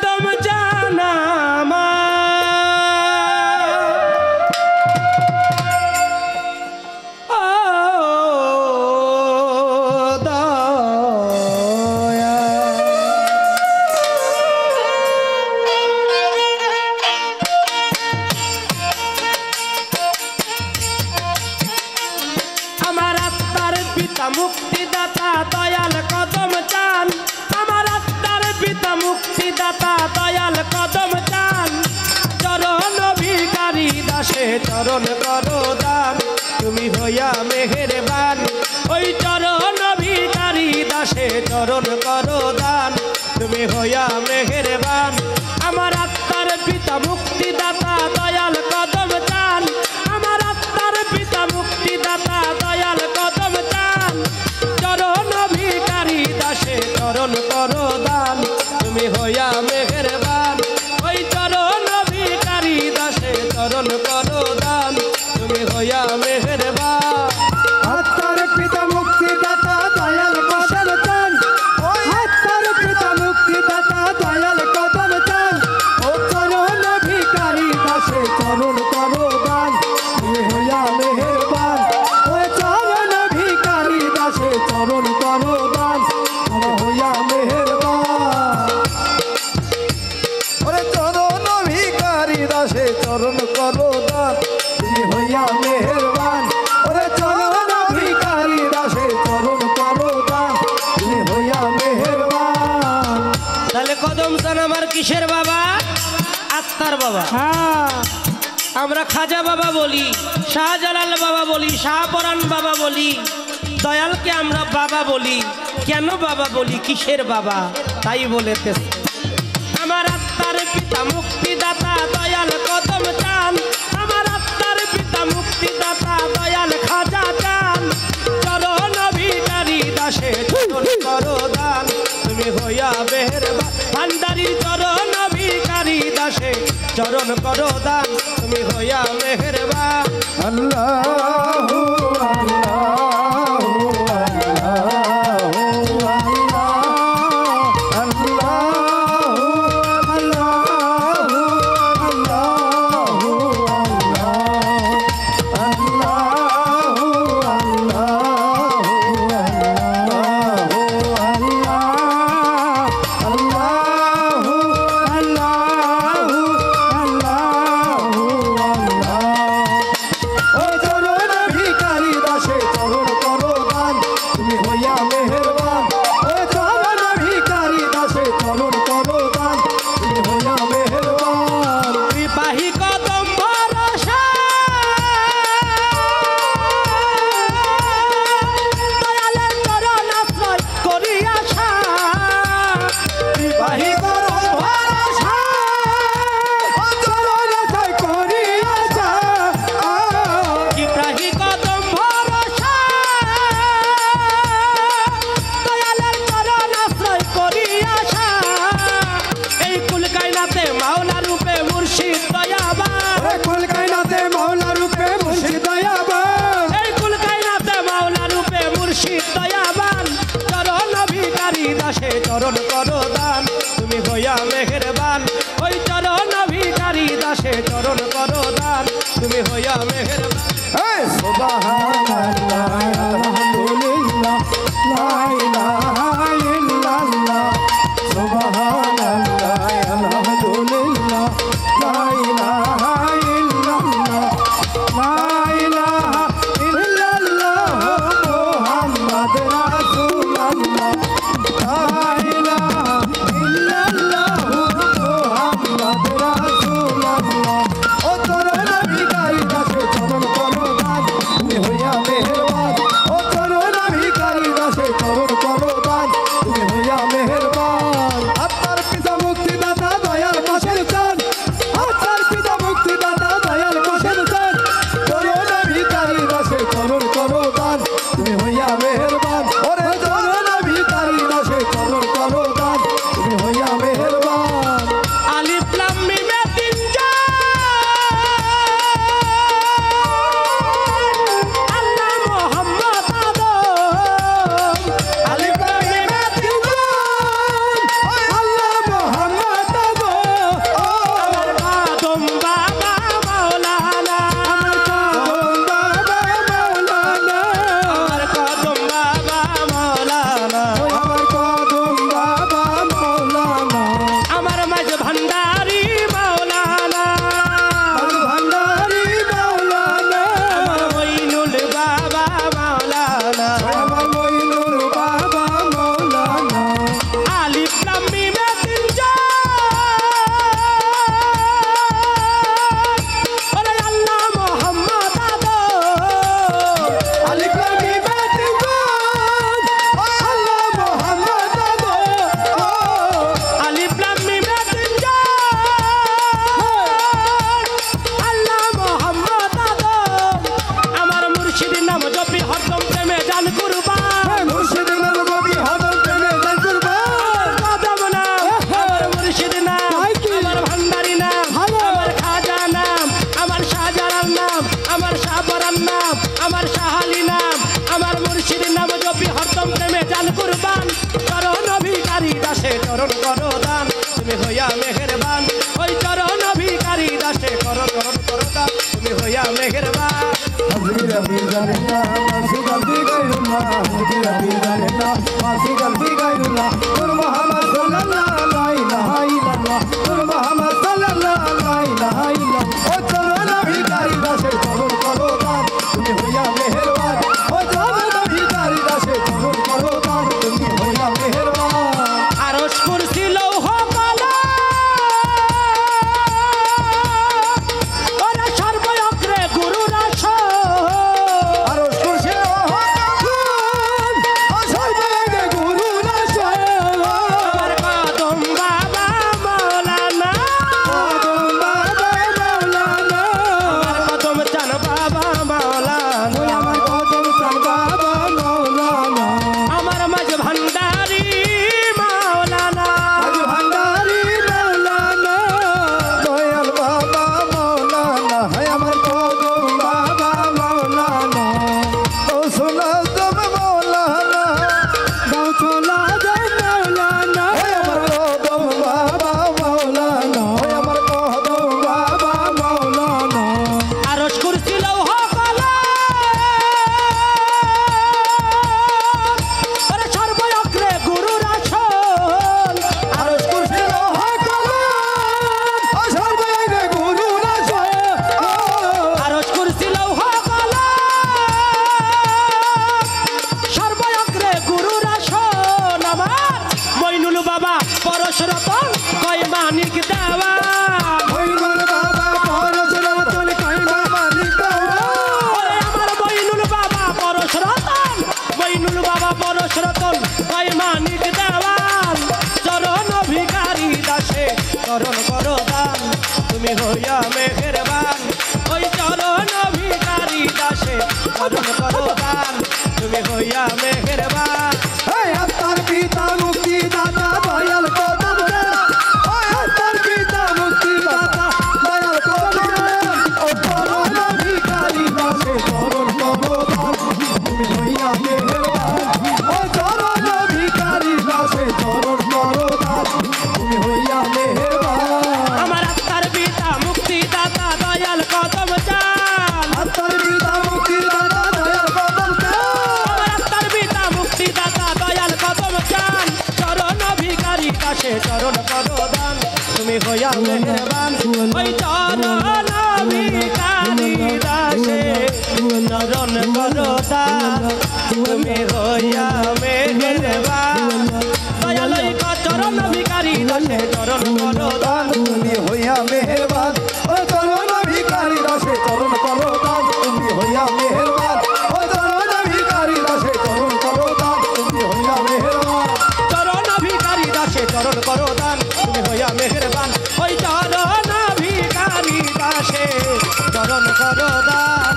কদম জানা মুক্তিদাতা দয়াল কদম চান আমার আত্মার পিতা মুক্তিদাতা দয়াল কদম চান চরণ ভিখারি দাসে চরণ করো দান তুমি হইয়া মেহেরবান ওই চরণ ভিখারি দাসে চরণ করো দান তুমি হইয়া মেহেরবান আমার আত্মার পিতা মুক্তিদাতা দয়াল কদম চান আমার আত্মার পিতা মুক্তিদাতা দয়াল কদম চান চরণ ভিখারি দাসে চরণ করো দান তুমি হইয়া মেহেরবান ওই চরণ ভিখারি দাসে চরণ করো দান তুমি হইয়া মেহেরবান আত্মার পিতা মুক্তিদাতা দয়াল কদম চান ওই আত্মার পিতা মুক্তিদাতা দয়াল কদম চান ও চরণ ভিখারি দাসে চরণ করো দান তুমি হইয়া মেহেরবান ওই চরণ ভিখারি দাসে চরণ করো দান তুমি হইয়া মেহেরবান ওরে চরণ ভিখারি দাসে চরণ করো দান তুমি হইয়া মেহেরবান ওরে চরণ ভিখারি দাসে চরণ করো দান তুমি হইয়া মেহেরবান। তাহলে কদম চান আমার কিসের বাবা? আত্মার বাবা। আমরা খাজা বাবা বলি, শাহজালাল বাবা বলি, শাহপরাণ বাবা বলি, দয়ালকে আমরা বাবা বলি। কেন বাবা বলি? কিসের বাবা? তাই বলেতে আমার আত্মার পিতা মুক্তিদাতা দয়াল কদম চান আমার আত্মার পিতা মুক্তিদাতা দয়াল খাজা চান চরণ ভিখারি দাসে চরণ করো দান তুমি হইয়া মেহেরবান ভান্ডারী চরণ ভিখারি দাসে চরণ করো দান তুমি হইয়া মেহেরবান। আল্লাহু আল্লাহু চরণ করো দান তুমি হইয়া মেহেরবান ওই চরণ ভিখারি দাসে চরণ করো দান তুমি হইয়া মেহেরবান। সুবহানাল্লাহ আলহামদুলিল্লাহ লা ইলাহা ইল্লাল্লাহ সুবহানাল্লাহ আলহামদুলিল্লাহ লা ইলাহা ইল্লাল্লাহ লা ইলাহা ইল্লাল্লাহ মুহাম্মাদ রাসূলুল্লাহ লা ইলাহা ইল্লাল্লাহ মুহাম্মাদ রাসূলুল্লাহ ও চরণ ভিখারি দাসে হইয়া মেহেরবান ওই চরণ ভিখারি দাসে করো করো করো দান তুমি হইয়া মেহেরবান হাজি রবি জানেনা মাসি গলতি গায়রুল্লাহ হাজি রবি জানেনা মাসি গলতি গায়রুল্লাহ নূর মুহাম্মদ সাল্লাল্লাহু লা ইলাহা ইল্লাল্লাহ নূর মুহাম্মদ সাল্লাল্লাহু লা ইলাহা ইল্লাল্লাহ ও চরণ ভিখারি দাসে করো করো দান তুমি হইয়া মেহেরবান ও চরণ ভিখারি দাসে করো করো দান তুমি হইয়া মেহেরবান আরশ কুরসি লৌহ কলম ওরে সর্বয়গ্রে গুরুর আসন আরশ কুরসি ও সর্বগে গুরু নাশয় আমার কদম বাবা মৌলানা কদম বাবা মাওলানা আমার কদম চান বাবা মৌলানা ওই আমার কদম চান বাবা মাওলানা আমার মাঝ ভান্ডারি মৌলানা আজ ভান্ডারি মাওলানা দয়াল বাবা মাওলানা হায় আমার কদম বাবা মাওলানা ও সোনা দম মাওলানা গাও চলা যায় মাওলানা হায় আমার কদম বাবা মাওলানা হায় আমার কদম বাবা মাওলানা আরশ কুরসি লৌহ কলম ওরে সর্বয়গ্রে গুরুর আসন আরশ কুরসি লৌহ কলম ও সর্বগে গুরু নাশয় আরশ কুরসি লৌহ কলম সর্বয়গ্রে গুরুর আসন আমার মইনুল বাবা পরশ রতন কয় মানিক দেওয়া হইমান বাবা পরশ রতন কইমা মালিক দাওয়া ওরে আমার মইনুল বাবা পরশ রতন মইনুল বাবা পরশ রতন কয় মানিক দেওয়ান চরণ ভিখারি দাসে চরণ করো দান তুমি হইয়া মেহেরবান ওই চরণ ভিখারি দাসে চরণ করো দান তুমি হইয়া মেহেরবান হে আত্মার পিতা মুক্তি দাতা দয়াল কদম দেন ও আত্মার পিতা মুক্তি দাতা দয়াল কদম দেন ও চরণ ভিখারি দাসে চরণ করো দান তুমি হইয়া মেহেরবান ও চরণ ভিখারি দাসে চরণ করো দান তুমি হইয়া মেহেরবান আমার আত্মার পিতা মুক্তি দাতা দয়াল কদম চান আত্মার পিতা মুক্তি দাতা দয়াল কদম দেন আমার আত্মার পিতা মুক্তি দাতা দয়াল কদম চান চরণ ভিখারি দাসে চরণ করো দান তুমি হইয়া মেহেরবান ওই চরণ ভিখারি দাসে চরণ করো দান তুমি হইয়া মেহেরবান দয়াল ওই চরণ ভিখারি দাসে চরণ করো দান তুমি হইয়া মেহেরবান ও চরণ ভিখারি দাসে চরণ করো দান তুমি হইয়া মেহেরবান ও চরণ ভিখারি দাসে চরণ করো দান তুমি হইয়া মেহেরবান চরণ ভিখারি দাসে চরণ করো দান তুমি হইয়া মেহেরবান ওই চরণ ভিখারি দাসে চরণ করো দান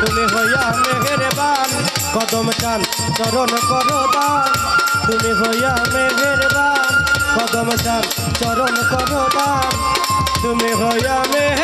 তুমি হইয়া মেহেরবান কদম চান চরণ করো দান তুমি হইয়া মেহেরবান কদম চান চরণ করো দান তুমি হইয়া মেহেরবান